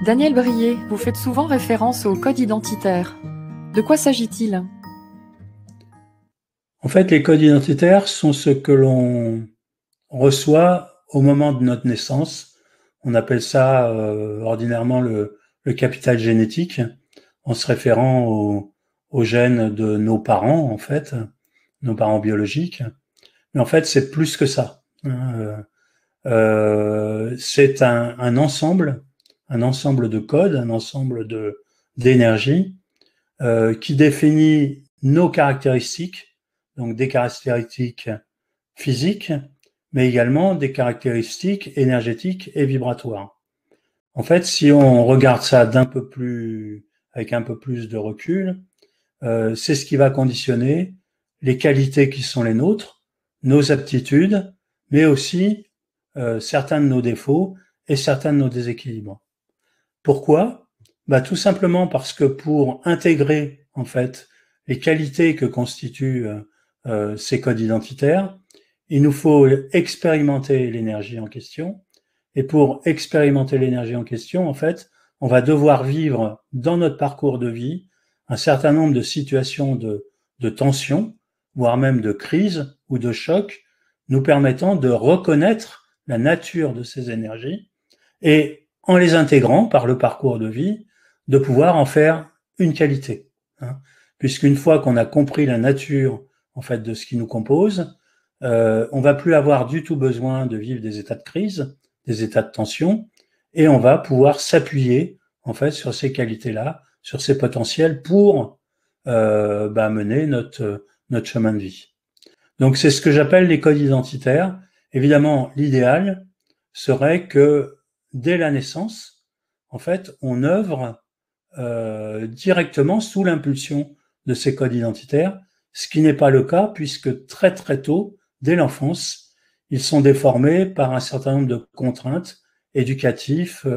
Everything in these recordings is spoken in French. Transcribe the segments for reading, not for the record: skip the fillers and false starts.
Daniel Brier, vous faites souvent référence au code identitaire. De quoi s'agit-il? En fait, les codes identitaires sont ce que l'on reçoit au moment de notre naissance. On appelle ça ordinairement le capital génétique, en se référant aux gènes de nos parents, en fait, nos parents biologiques. Mais en fait, c'est plus que ça. C'est un ensemble de codes, un ensemble d'énergie qui définit nos caractéristiques, donc des caractéristiques physiques, mais également des caractéristiques énergétiques et vibratoires. En fait, si on regarde ça avec un peu plus de recul, c'est ce qui va conditionner les qualités qui sont les nôtres, nos aptitudes, mais aussi certains de nos défauts et certains de nos déséquilibres. Pourquoi? Tout simplement parce que pour intégrer en fait les qualités que constituent ces codes identitaires, il nous faut expérimenter l'énergie en question. Et pour expérimenter l'énergie en question, en fait, on va devoir vivre dans notre parcours de vie un certain nombre de situations de tension, voire même de crise ou de choc, nous permettant de reconnaître la nature de ces énergies et en les intégrant par le parcours de vie, de pouvoir en faire une qualité. Puisqu'une fois qu'on a compris la nature en fait de ce qui nous compose, on va plus avoir du tout besoin de vivre des états de crise, des états de tension, et on va pouvoir s'appuyer en fait sur ces qualités-là, sur ces potentiels pour mener notre chemin de vie. Donc c'est ce que j'appelle les codes identitaires. Évidemment, l'idéal serait que dès la naissance, en fait, on œuvre directement sous l'impulsion de ces codes identitaires, ce qui n'est pas le cas puisque très très tôt, dès l'enfance, ils sont déformés par un certain nombre de contraintes éducatives,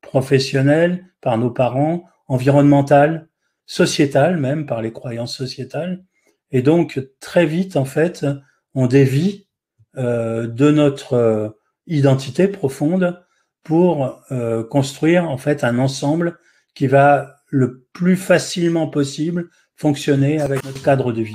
professionnelles, par nos parents, environnementales, sociétales même, par les croyances sociétales. Et donc, très vite, en fait, on dévie de notre identité profonde pour construire en fait un ensemble qui va le plus facilement possible fonctionner avec notre cadre de vie.